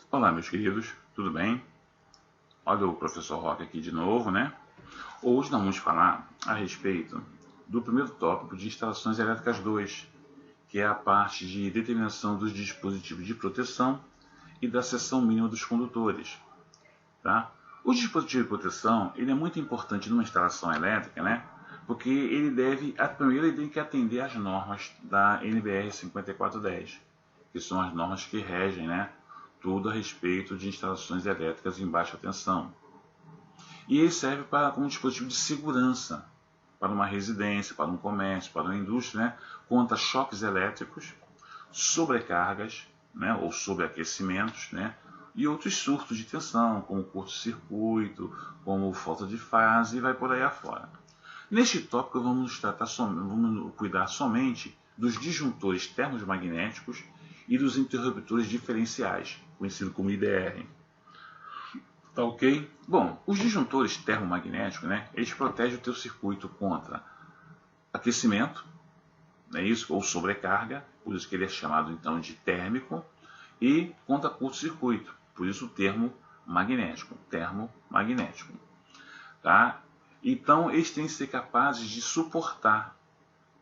Olá, meus queridos, tudo bem? Olha o professor Roque aqui de novo, né? Hoje nós vamos falar a respeito do primeiro tópico de instalações elétricas 2, que é a parte de determinação dos dispositivos de proteção e da seção mínima dos condutores. Tá? O dispositivo de proteção ele é muito importante numa instalação elétrica, né? Porque primeiro ele tem que atender às normas da NBR 5410, que são as normas que regem, né, tudo a respeito de instalações elétricas em baixa tensão. E ele serve como um dispositivo de segurança para uma residência, para um comércio, para uma indústria, né, contra choques elétricos, sobrecargas, né, ou sobreaquecimentos, né, e outros surtos de tensão, como curto-circuito, como falta de fase, e vai por aí afora. Neste tópico vamos cuidar somente dos disjuntores termomagnéticos e dos interruptores diferenciais, conhecido como IDR. Tá ok? Bom, os disjuntores termomagnéticos, né, eles protegem o teu circuito contra aquecimento, não é isso? Ou sobrecarga, por isso que ele é chamado então de térmico, e contra curto-circuito, por isso o termo magnético, termomagnético. Tá? Então, eles têm que ser capazes de suportar,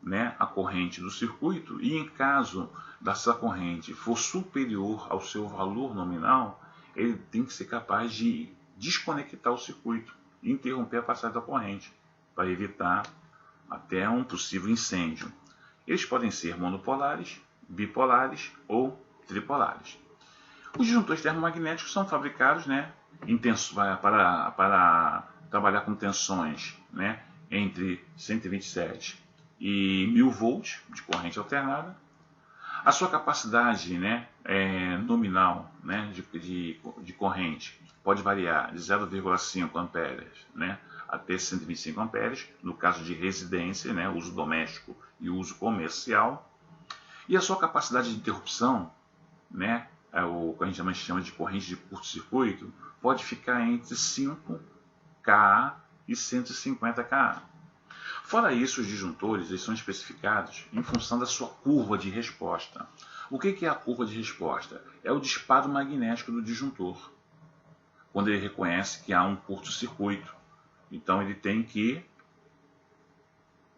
né, a corrente do circuito, e em caso dessa corrente for superior ao seu valor nominal, ele tem que ser capaz de desconectar o circuito e interromper a passagem da corrente, para evitar até um possível incêndio. Eles podem ser monopolares, bipolares ou tripolares. Os disjuntores termomagnéticos são fabricados, né, para trabalhar com tensões, né, entre 127 e 1000 volts de corrente alternada. A sua capacidade, né, nominal, né, de corrente pode variar de 0,5 amperes, né, até 125 amperes, no caso de residência, né, uso doméstico e uso comercial. E a sua capacidade de interrupção, né, o que a gente chama de corrente de curto-circuito, pode ficar entre 5 kA e 150 kA. Fora isso, os disjuntores eles são especificados em função da sua curva de resposta. O que é a curva de resposta? É o disparo magnético do disjuntor, quando ele reconhece que há um curto-circuito. Então ele tem que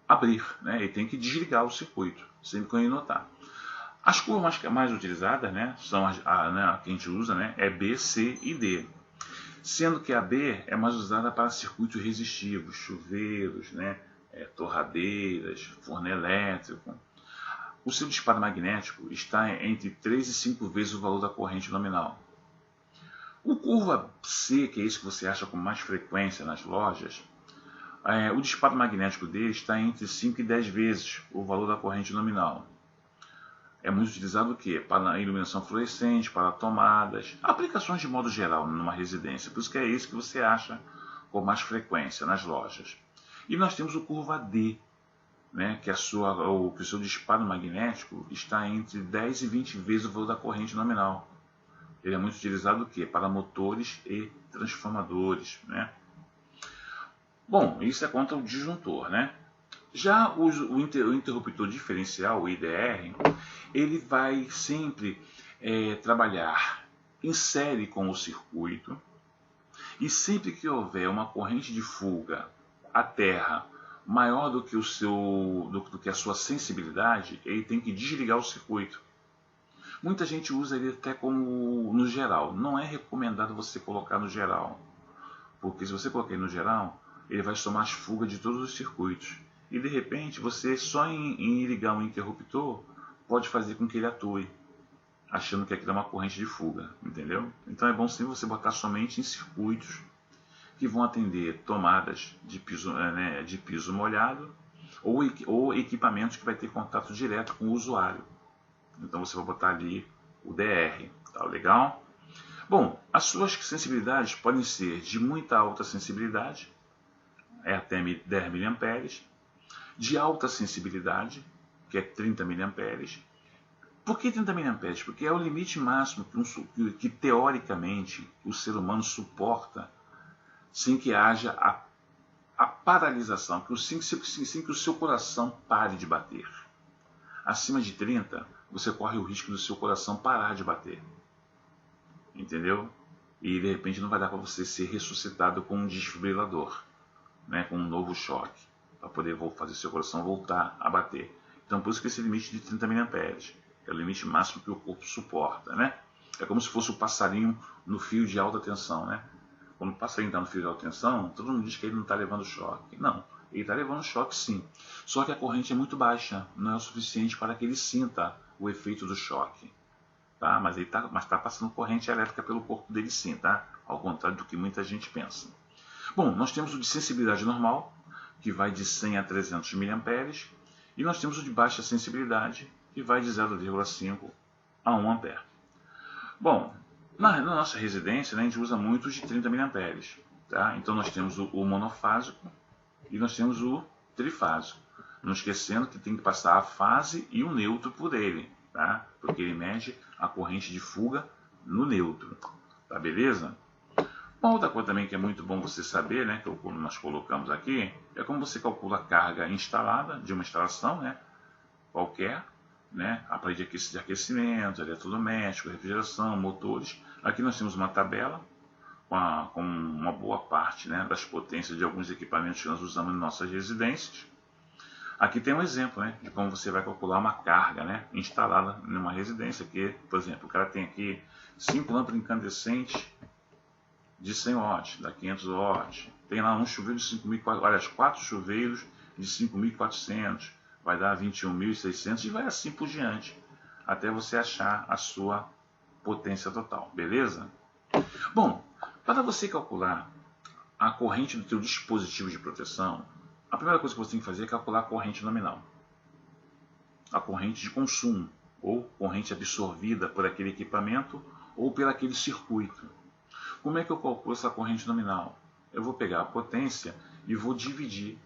abrir, né? Ele tem que desligar o circuito, sempre que ele notar. As curvas mais utilizadas, né, são a que a gente usa, né, é B, C e D. Sendo que a B é mais usada para circuitos resistivos, chuveiros, né, torradeiras, forno elétrico. O seu disparo magnético está entre 3 e 5 vezes o valor da corrente nominal. O curva C, que é isso que você acha com mais frequência nas lojas, o disparo magnético dele está entre 5 e 10 vezes o valor da corrente nominal. É muito utilizado o quê? Para iluminação fluorescente, para tomadas, aplicações de modo geral numa residência. Por isso que é isso que você acha com mais frequência nas lojas. E nós temos o curva D, né, que o seu disparo magnético está entre 10 e 20 vezes o valor da corrente nominal. Ele é muito utilizado o quê? Para motores e transformadores, né? Bom, isso é contra o disjuntor, né? Já o interruptor diferencial, o IDR, ele vai sempre trabalhar em série com o circuito, e sempre que houver uma corrente de fuga à terra maior do que a sua sensibilidade, ele tem que desligar o circuito. Muita gente usa ele até como no geral. Não é recomendado você colocar no geral, porque se você colocar ele no geral, ele vai somar as fugas de todos os circuitos. E de repente, você só em ligar um interruptor pode fazer com que ele atue, achando que aquilo é uma corrente de fuga, entendeu? Então é bom sempre você botar somente em circuitos que vão atender tomadas de piso molhado ou equipamentos que vai ter contato direto com o usuário. Então você vai botar ali o DR, tá legal? Bom, as suas sensibilidades podem ser de muita alta sensibilidade, até 10 mA, de alta sensibilidade, que é 30 mA. Por que 30 mA? Porque é o limite máximo que teoricamente o ser humano suporta sem que haja a paralisação, sem que o seu coração pare de bater. Acima de 30, você corre o risco do seu coração parar de bater. entendeu? E de repente não vai dar para você ser ressuscitado com um desfibrilador, né, com um novo choque, para poder fazer seu coração voltar a bater. Então por isso que esse limite de 30 mA é o limite máximo que o corpo suporta, né? É como se fosse o passarinho no fio de alta tensão, né? Quando o passarinho está no fio de alta tensão, todo mundo diz que ele não está levando choque. Não, ele está levando choque sim. Só que a corrente é muito baixa, não é o suficiente para que ele sinta o efeito do choque. Tá? Mas está passando corrente elétrica pelo corpo dele sim, tá? Ao contrário do que muita gente pensa. Bom, nós temos o de sensibilidade normal, que vai de 100 a 300 mA, e nós temos o de baixa sensibilidade, que vai de 0,5 a 1 A. Bom, na nossa residência, né, a gente usa muito os de 30 mA. Tá? Então nós temos o monofásico e nós temos o trifásico. Não esquecendo que tem que passar a fase e o neutro por ele, tá? Porque ele mede a corrente de fuga no neutro. Tá beleza? Uma outra coisa também que é muito bom você saber, né, que nós colocamos aqui, é como você calcula a carga instalada de uma instalação, né, qualquer, né, aparelho de aquecimento, eletrodoméstico, refrigeração, motores. Aqui nós temos uma tabela com uma boa parte, né, das potências de alguns equipamentos que nós usamos em nossas residências. Aqui tem um exemplo, né, de como você vai calcular uma carga, né, instalada em uma residência, que, por exemplo, o cara tem aqui 5 lâmpadas incandescentes de 100 watts, da 500 watts. Tem lá um chuveiro de 5.400, olha, 4 chuveiros de 5.400, vai dar 21.600 e vai assim por diante, até você achar a sua potência total, beleza? Bom, para você calcular a corrente do seu dispositivo de proteção, a primeira coisa que você tem que fazer é calcular a corrente nominal, a corrente de consumo, ou corrente absorvida por aquele equipamento ou por aquele circuito. Como é que eu calculo essa corrente nominal? Eu vou pegar a potência e vou dividir,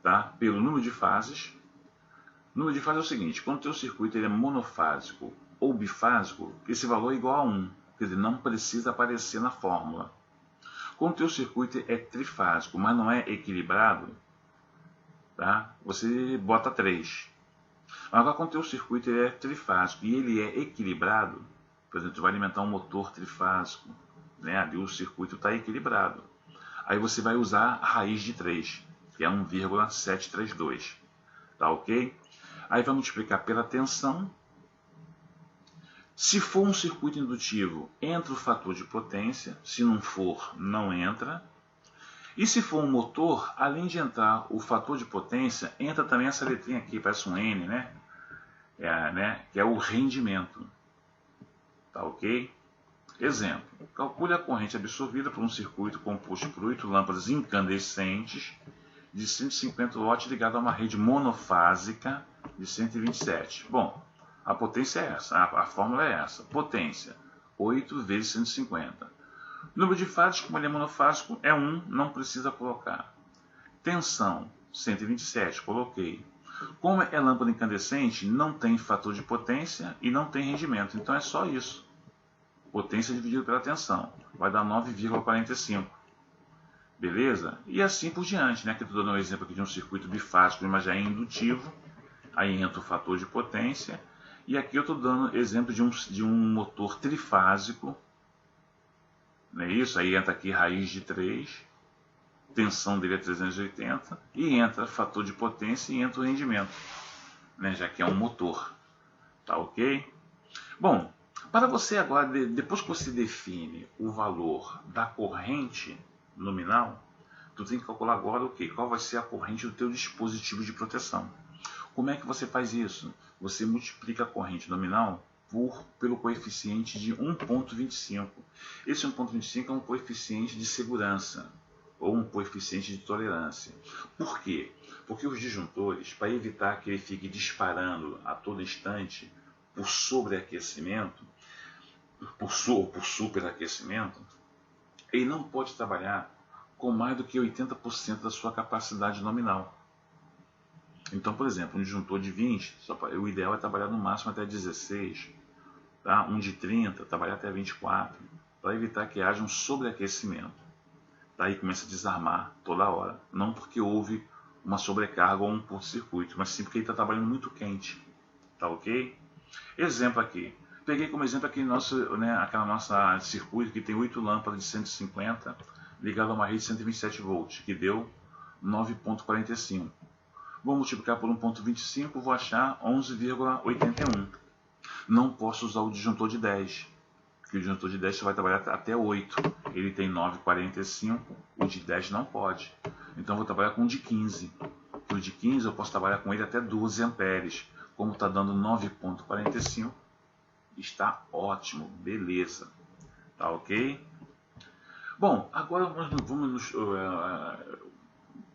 tá, pelo número de fases. O número de fases é o seguinte: quando o teu circuito ele é monofásico ou bifásico, esse valor é igual a 1, quer dizer, não precisa aparecer na fórmula. Quando o teu circuito é trifásico, mas não é equilibrado, tá, você bota 3. Agora, quando o teu circuito ele é trifásico e ele é equilibrado, por exemplo, você vai alimentar um motor trifásico, né, ali o circuito está equilibrado. Aí você vai usar a raiz de 3, que é 1,732. Tá ok? Aí vai multiplicar pela tensão. Se for um circuito indutivo, entra o fator de potência. Se não for, não entra. E se for um motor, além de entrar o fator de potência, entra também essa letrinha aqui, parece um N, né? Que é o rendimento. Tá ok? Exemplo: calcule a corrente absorvida por um circuito composto por 8 lâmpadas incandescentes de 150 watts ligado a uma rede monofásica de 127. Bom, a potência é essa, a fórmula é essa: potência 8 vezes 150. O número de fases, como ele é monofásico, é 1, não precisa colocar. Tensão 127, coloquei. Como é lâmpada incandescente, não tem fator de potência e não tem rendimento, então é só isso. Potência dividido pela tensão vai dar 9,45. Beleza? E assim por diante, né? Que eu estou dando um exemplo aqui de um circuito bifásico, mas já é indutivo. Aí entra o fator de potência. E aqui eu estou dando exemplo de um motor trifásico. Não é isso? Aí entra aqui raiz de 3. Tensão dele é 380. E entra fator de potência e entra o rendimento, né? Já que é um motor. Tá ok? Bom, para você agora, depois que você define o valor da corrente nominal, tu tem que calcular agora o quê? Qual vai ser a corrente do teu dispositivo de proteção. Como é que você faz isso? Você multiplica a corrente nominal pelo coeficiente de 1,25. Esse 1,25 é um coeficiente de segurança ou um coeficiente de tolerância. Por quê? Porque os disjuntores, para evitar que ele fique disparando a todo instante por sobreaquecimento, por superaquecimento, ele não pode trabalhar com mais do que 80% da sua capacidade nominal. Então, por exemplo, um disjuntor de 20, o ideal é trabalhar no máximo até 16, tá? Um de 30, trabalhar até 24, para evitar que haja um sobreaquecimento. Daí começa a desarmar toda hora, não porque houve uma sobrecarga ou um curto-circuito, mas sim porque ele está trabalhando muito quente. Tá ok? Exemplo aqui: peguei como exemplo aquele nosso, né, aquela nossa circuito que tem 8 lâmpadas de 150 ligado a uma rede de 127 volts, que deu 9,45. Vou multiplicar por 1,25, vou achar 11,81. Não posso usar o disjuntor de 10, porque o disjuntor de 10 só vai trabalhar até 8. Ele tem 9,45, o de 10 não pode. Então vou trabalhar com o de 15. O de 15 eu posso trabalhar com ele até 12 amperes. Como está dando 9,45, está ótimo, beleza. Tá ok? Bom, agora nós vamos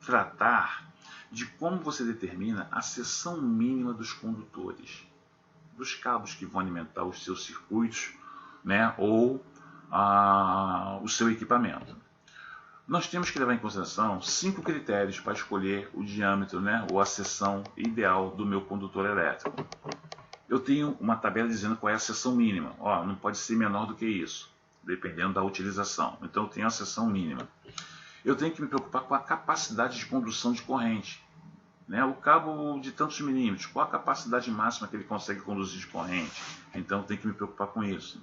tratar de como você determina a seção mínima dos condutores, dos cabos que vão alimentar os seus circuitos, né, ou o seu equipamento. Nós temos que levar em consideração 5 critérios para escolher o diâmetro, né, ou a seção ideal do meu condutor elétrico. Eu tenho uma tabela dizendo qual é a seção mínima. Não pode ser menor do que isso, dependendo da utilização. Então eu tenho a seção mínima. Eu tenho que me preocupar com a capacidade de condução de corrente. Né? O cabo de tantos milímetros, qual a capacidade máxima que ele consegue conduzir de corrente? Então eu tenho que me preocupar com isso.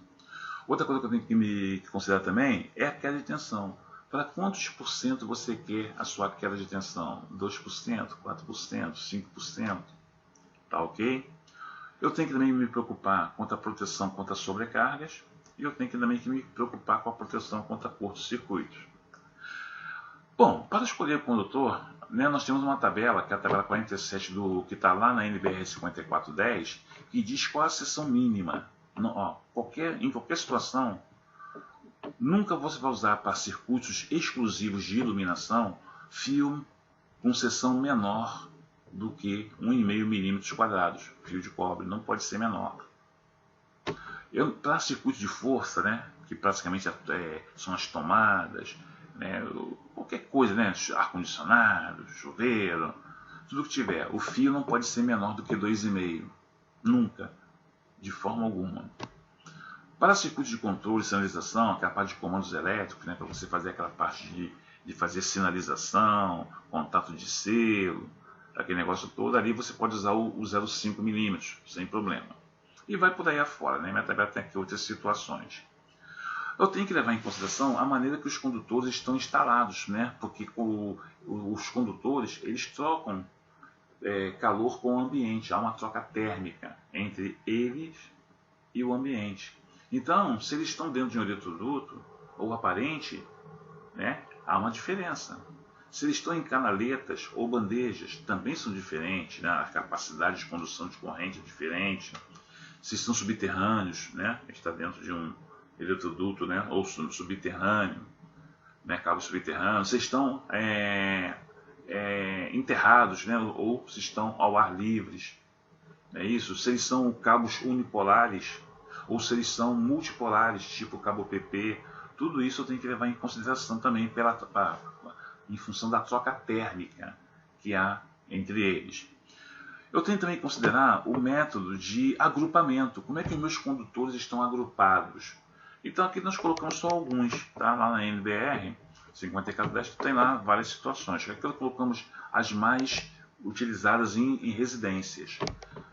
Outra coisa que eu tenho que me considerar também é a queda de tensão. Para quantos por cento você quer a sua queda de tensão? 2%, 4%, 5%? Tá ok? Eu tenho que também me preocupar com a proteção contra sobrecargas. E eu tenho que também me preocupar com a proteção contra curtos-circuitos. Bom, para escolher o condutor, né, nós temos uma tabela, que é a tabela 47 que está lá na NBR 5410, que diz qual a seção mínima. Em qualquer situação, nunca você vai usar para circuitos exclusivos de iluminação fio com seção menor do que 1,5 milímetros quadrados. Fio de cobre não pode ser menor. Para circuitos de força, né, que praticamente são as tomadas, né, qualquer coisa, né, ar-condicionado, chuveiro, tudo que tiver, o fio não pode ser menor do que 2,5. Nunca, de forma alguma. Para circuitos de controle e sinalização, que é a parte de comandos elétricos, né, para você fazer aquela parte de fazer sinalização, contato de selo, aquele negócio todo, ali você pode usar o 0,5 milímetros, sem problema. E vai por aí afora, né? Minha tabela tem aqui outras situações. Eu tenho que levar em consideração a maneira que os condutores estão instalados, né? Porque os condutores, eles trocam calor com o ambiente, há uma troca térmica entre eles e o ambiente. Então, se eles estão dentro de um eletroduto ou aparente, né, há uma diferença. Se eles estão em canaletas ou bandejas, também são diferentes, né? A capacidade de condução de corrente é diferente. Se estão subterrâneos, né? Está dentro de um eletroduto, né? Ou subterrâneo, né? Cabo subterrâneo. Se estão enterrados, né? Ou se estão ao ar livres. É isso. Se eles são cabos unipolares ou se eles são multipolares, tipo cabo PP. Tudo isso eu tenho que levar em consideração também em função da troca térmica que há entre eles. Eu tenho também que considerar o método de agrupamento. Como é que os meus condutores estão agrupados? Então aqui nós colocamos só alguns, tá? Lá na NBR 5410 tem lá várias situações. Aqui nós colocamos as mais utilizadas em residências,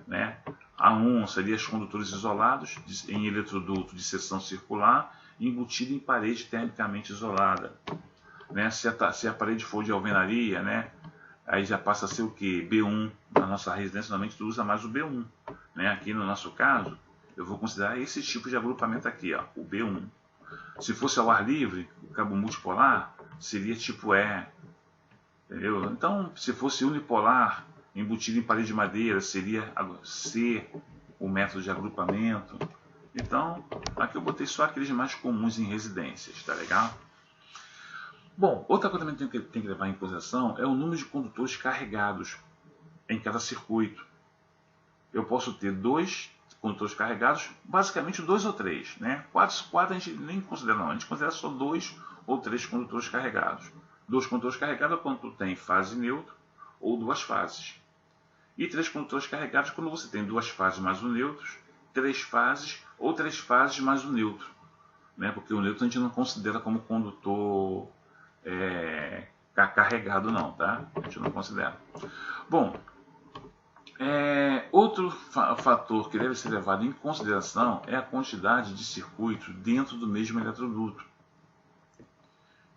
né? A1 seria os condutores isolados em eletroduto de seção circular embutido em parede termicamente isolada, né? Se a parede for de alvenaria, né? Aí já passa a ser o que? B1. Na nossa residência, normalmente tu usa mais o B1. Né? Aqui no nosso caso, eu vou considerar esse tipo de agrupamento aqui, ó, o B1. Se fosse ao ar livre, o cabo multipolar seria tipo E. Entendeu? Então, se fosse unipolar, embutido em parede de madeira, seria C, o método de agrupamento. Então, aqui eu botei só aqueles mais comuns em residências, tá legal? Bom, outra coisa também que tem que levar em consideração é o número de condutores carregados em cada circuito. Eu posso ter 2 condutores carregados, basicamente 2 ou 3. Né? 4 a gente nem considera não, a gente considera só 2 ou 3 condutores carregados. 2 condutores carregados é quando tu tem fase neutra ou 2 fases. E 3 condutores carregados quando você tem 2 fases mais o neutro, 3 fases ou 3 fases mais o neutro. Né? Porque o neutro a gente não considera como condutor carregado não, tá? A gente não considera. Bom, Outro fator que deve ser levado em consideração é a quantidade de circuitos dentro do mesmo eletroduto.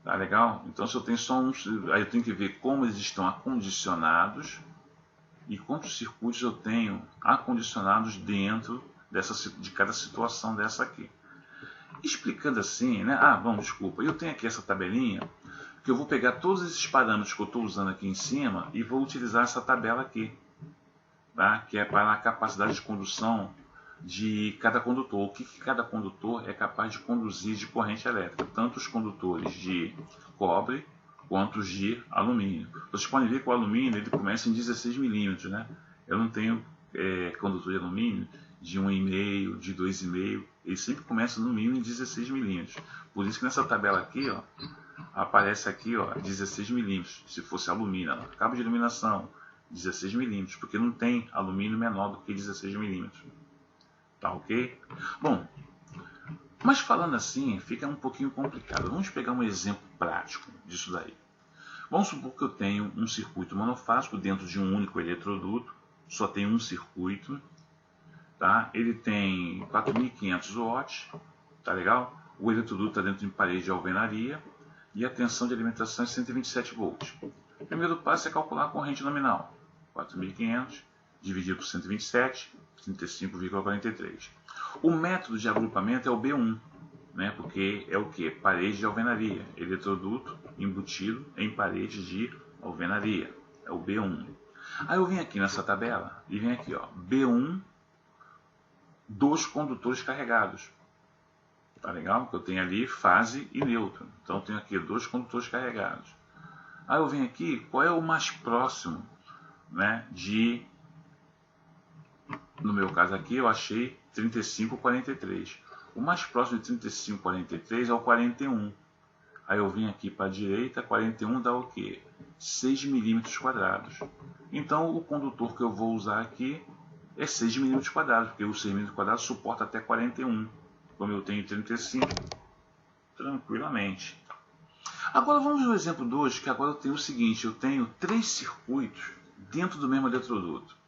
Tá legal? Então, se eu tenho só um, aí eu tenho que ver como eles estão acondicionados e quantos circuitos eu tenho acondicionados dentro de cada situação dessa aqui. Explicando assim, né? Bom, desculpa, eu tenho aqui essa tabelinha que eu vou pegar todos esses parâmetros que eu estou usando aqui em cima e vou utilizar essa tabela aqui, tá? Que é para a capacidade de condução de cada condutor. O que cada condutor é capaz de conduzir de corrente elétrica, tanto os condutores de cobre quanto os de alumínio. Vocês podem ver que o alumínio ele começa em 16 milímetros, né? Eu não tenho condutor de alumínio de 1,5, de 2,5, ele sempre começa no mínimo em 16 milímetros. Por isso que nessa tabela aqui, ó, aparece aqui, ó, 16 milímetros. Se fosse alumínio, ó, cabo de iluminação, 16 milímetros, porque não tem alumínio menor do que 16 milímetros. Tá ok? Bom, mas falando assim, fica um pouquinho complicado. Vamos pegar um exemplo prático disso daí. Vamos supor que eu tenho um circuito monofásico dentro de um único eletroduto, só tem um circuito, tá? Ele tem 4.500 watts, tá legal? O eletroduto está dentro de uma parede de alvenaria e a tensão de alimentação é 127 volts. O primeiro passo é calcular a corrente nominal, 4.500 dividido por 127, 35,43. O método de agrupamento é o B1, né? Porque é o que? Parede de alvenaria, eletroduto embutido em parede de alvenaria, é o B1. Aí eu venho aqui nessa tabela e venho aqui, ó, B1, dois condutores carregados. Tá legal? Eu tenho ali fase e nêutron. Então eu tenho aqui dois condutores carregados. Aí eu venho aqui, qual é o mais próximo, né, no meu caso aqui eu achei 35,43. O mais próximo de 35,43 é o 41. Aí eu vim aqui para a direita, 41 dá o quê? 6 milímetros quadrados. Então o condutor que eu vou usar aqui é 6 milímetros quadrados, porque o 6 milímetros quadrados suporta até 41. Como eu tenho 35, tranquilamente. Agora vamos ao exemplo 2, que agora eu tenho o seguinte, eu tenho 3 circuitos dentro do mesmo eletroduto.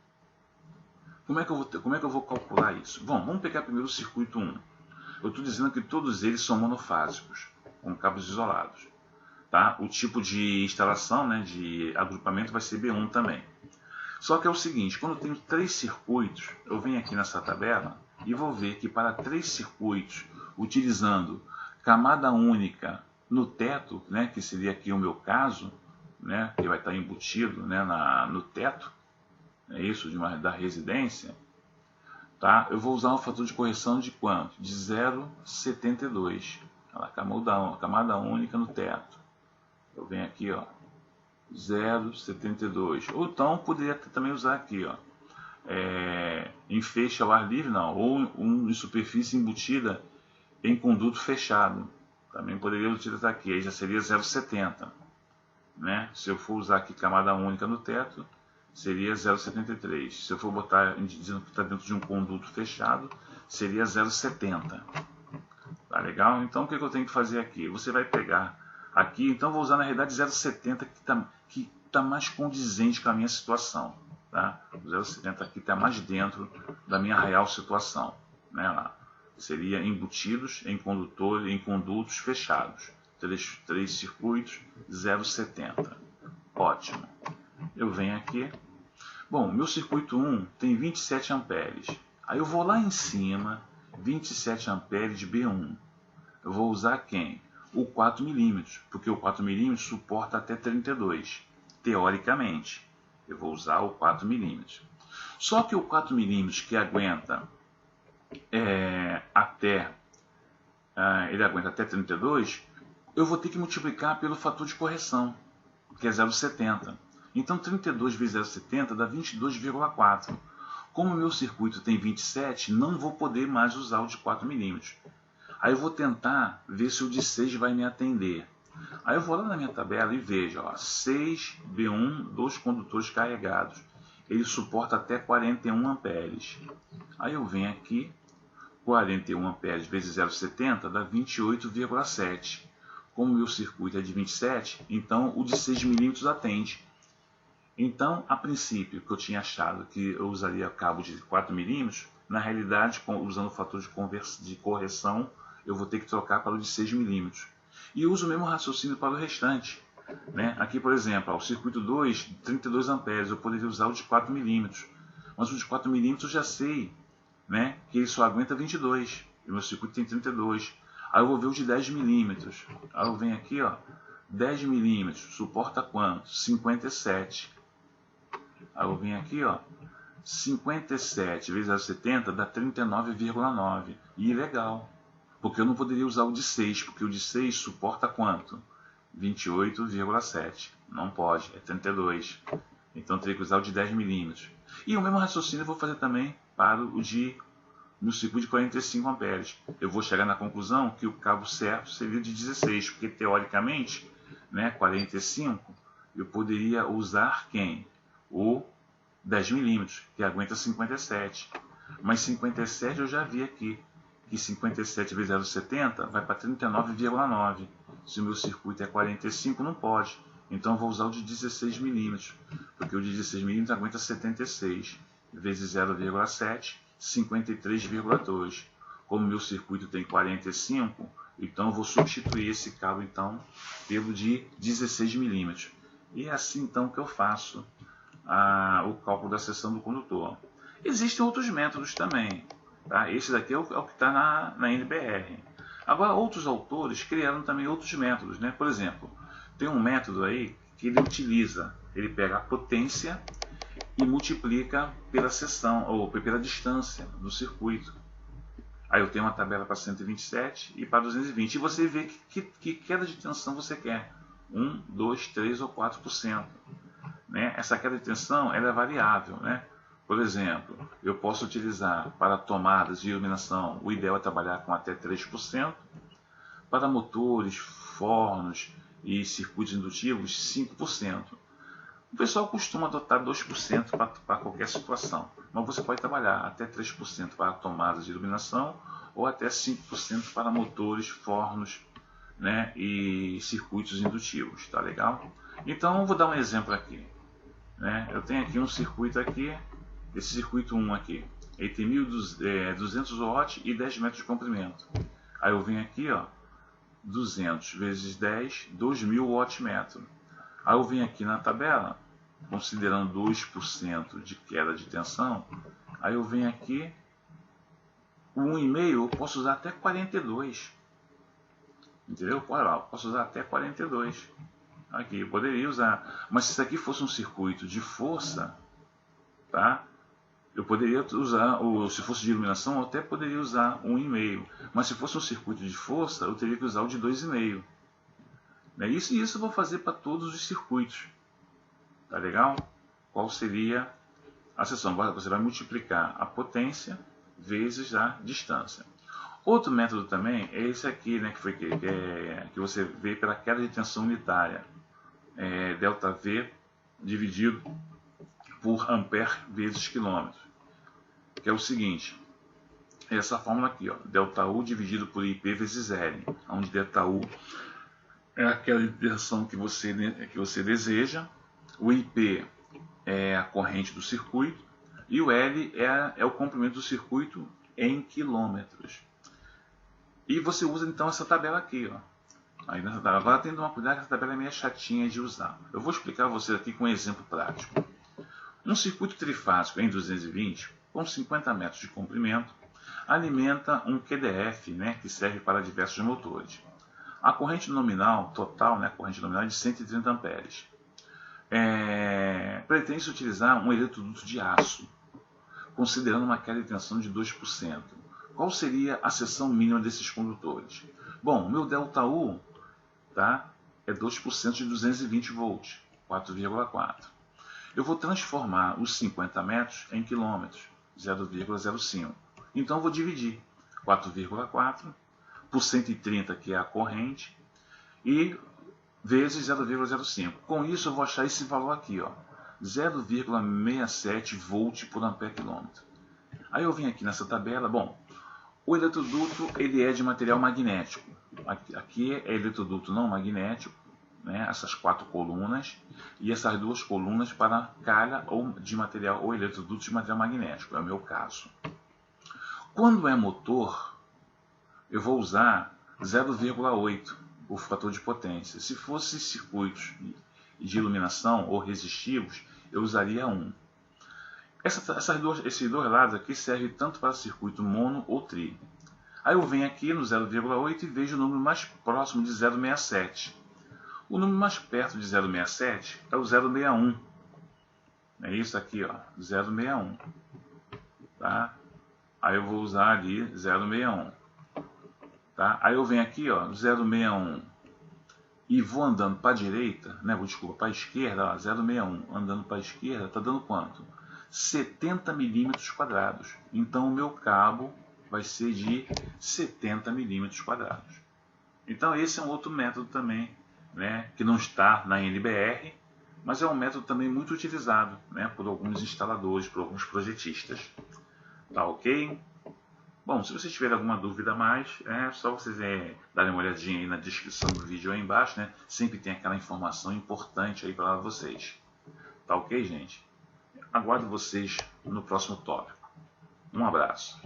Como é que eu vou calcular isso? Bom, vamos pegar primeiro o circuito 1. Eu estou dizendo que todos eles são monofásicos, com cabos isolados. Tá? O tipo de instalação, né, de agrupamento vai ser B1 também. Só que é o seguinte, quando eu tenho 3 circuitos, eu venho aqui nessa tabela e vou ver que para 3 circuitos, utilizando camada única no teto, né, que seria aqui o meu caso, né, que vai estar embutido, né, no teto, é isso, da residência, tá? Eu vou usar um fator de correção de quanto? De 0,72. Camada única no teto. Eu venho aqui, ó, 0,72. Ou então poderia também usar aqui, ó, em feixe ao ar livre, não, ou em superfície embutida em conduto fechado. Também poderia utilizar aqui, aí já seria 0,70. Né? Se eu for usar aqui camada única no teto, seria 0,73. Se eu for botar dizendo que está dentro de um conduto fechado, seria 0,70. Tá legal? Então o que eu tenho que fazer aqui? Você vai pegar aqui, então vou usar na realidade 0,70 que tá mais condizente com a minha situação. Tá? O 0,70 aqui está mais dentro da minha real situação. Né? Seria embutidos em condutos fechados. 3 circuitos, 0,70. Ótimo. Eu venho aqui. Bom, meu circuito 1 tem 27 amperes. Aí eu vou lá em cima, 27 amperes de B1. Eu vou usar quem? O 4 milímetros, porque o 4 milímetros suporta até 32. Teoricamente, eu vou usar o 4 milímetros. Só que o 4 milímetros que aguenta ele aguenta até 32, eu vou ter que multiplicar pelo fator de correção, que é 0,70. Então 32 vezes 0,70 dá 22,4. Como o meu circuito tem 27, não vou poder mais usar o de 4 milímetros. Aí eu vou tentar ver se o de 6 vai me atender. Aí eu vou lá na minha tabela e vejo, ó, 6B1, 2 condutores carregados. Ele suporta até 41 amperes. Aí eu venho aqui, 41 amperes vezes 0,70 dá 28,7. Como o meu circuito é de 27, então o de 6 milímetros atende. Então, a princípio, que eu tinha achado que eu usaria cabo de 4 milímetros, na realidade, usando o fator de correção, eu vou ter que trocar para o de 6 milímetros. E eu uso o mesmo raciocínio para o restante. Né? Aqui, por exemplo, o circuito 2, 32 amperes, eu poderia usar o de 4 milímetros. Mas o de 4 milímetros eu já sei, né, que ele só aguenta 22. E o meu circuito tem 32. Aí eu vou ver o de 10 milímetros. Aí eu venho aqui, ó, 10 milímetros, suporta quanto? 57. Aí eu venho aqui, ó, 57 vezes 0,70 dá 39,9. E legal, porque eu não poderia usar o de 6, porque o de 6 suporta quanto? 28,7. Não pode, é 32. Então eu teria que usar o de 10 milímetros. E o mesmo raciocínio eu vou fazer também para o de no circuito de 45 amperes. Eu vou chegar na conclusão que o cabo certo seria de 16, porque teoricamente, né, 45, eu poderia usar quem? O 10 milímetros, que aguenta 57. Mas 57 eu já vi aqui, que 57 vezes 0,70 vai para 39,9. Se o meu circuito é 45, não pode. Então eu vou usar o de 16 milímetros, porque o de 16 milímetros aguenta 76 vezes 0,7, 53,2. Como o meu circuito tem 45, então eu vou substituir esse cabo então pelo de 16 milímetros. E é assim então que eu faço o cálculo da seção do condutor. Existem outros métodos também. Tá? Esse daqui é o que está na NBR. Agora, outros autores criaram também outros métodos. Né? Por exemplo, tem um método aí que ele utiliza, ele pega a potência e multiplica pela seção, ou pela distância do circuito. Aí eu tenho uma tabela para 127 e para 220. E você vê que queda de tensão você quer. 1, 2, 3 ou 4%. Né? Essa queda de tensão ela é variável. Né? Por exemplo, eu posso utilizar para tomadas de iluminação, o ideal é trabalhar com até 3%. Para motores, fornos e circuitos indutivos, 5%. O pessoal costuma adotar 2% para qualquer situação, mas você pode trabalhar até 3% para tomadas de iluminação ou até 5% para motores, fornos, né, e circuitos indutivos, tá legal? Então, vou dar um exemplo aqui. Né? Eu tenho aqui um circuito aqui, esse circuito 1 aqui, ele tem 1.200 watts e 10 metros de comprimento. Aí eu venho aqui, ó, 200 vezes 10, 2.000 watt-metro. Aí eu venho aqui na tabela, considerando 2% de queda de tensão, aí eu venho aqui, o 1,5 eu posso usar até 42. Entendeu? Olha lá, eu posso usar até 42. Aqui, eu poderia usar. Mas se isso aqui fosse um circuito de força, tá? Eu poderia usar, ou se fosse de iluminação, eu até poderia usar 1,5. Mas se fosse um circuito de força, eu teria que usar o de 2,5. Isso eu vou fazer para todos os circuitos. Tá legal? Qual seria a seção? Você vai multiplicar a potência vezes a distância. Outro método também é esse aqui, né, que você vê pela queda de tensão unitária. ΔV dividido por ampere vezes quilômetro. Que é o seguinte. Essa fórmula aqui, ó, ΔU dividido por IP vezes L. Onde ΔU é aquela tensão que você deseja. O IP é a corrente do circuito e o L é o comprimento do circuito em quilômetros. E você usa então essa tabela aqui. Ó. Aí nessa tabela. Agora tem que tomar cuidado que essa tabela é meio chatinha de usar. Eu vou explicar a você aqui com um exemplo prático. Um circuito trifásico em 220, com 50 metros de comprimento, alimenta um QDF, né, que serve para diversos motores. A corrente nominal total, né, a corrente nominal é de 130 amperes. Pretende-se utilizar um eletroduto de aço, considerando uma queda de tensão de 2%. Qual seria a seção mínima desses condutores? Bom, o meu ΔU, tá, é 2% de 220 volts, 4,4. Eu vou transformar os 50 metros em quilômetros, 0,05. Então eu vou dividir 4,4 por 130, que é a corrente, e vezes 0,05. Com isso eu vou achar esse valor aqui, ó, 0,67 volt por ampere quilômetro. Aí eu vim aqui nessa tabela, bom, o eletroduto ele é de material magnético. Aqui é eletroduto não magnético, né, essas 4 colunas e essas 2 colunas para calha ou de material ou eletroduto de material magnético, é o meu caso. Quando é motor, eu vou usar 0,8 o fator de potência. Se fosse circuitos de iluminação ou resistivos, eu usaria 1. Esses dois lados aqui servem tanto para circuito mono ou tri. Aí eu venho aqui no 0,8 e vejo o número mais próximo de 0,67. O número mais perto de 0,67 é o 0,61. É isso aqui, ó, 0,61. Tá? Aí eu vou usar ali 0,61. Tá? Aí eu venho aqui, ó, 0,61 e vou andando para a direita, né? Desculpa, para a esquerda, ó, 0,61. Andando para a esquerda, tá dando quanto? 70 milímetros quadrados. Então o meu cabo vai ser de 70 milímetros quadrados. Então esse é um outro método também, né, que não está na NBR, mas é um método também muito utilizado, né, por alguns instaladores, por alguns projetistas. Tá ok? Bom, se vocês tiverem alguma dúvida a mais, é só vocês darem uma olhadinha aí na descrição do vídeo aí embaixo, né? Sempre tem aquela informação importante aí para vocês. Tá ok, gente? Aguardo vocês no próximo tópico. Um abraço.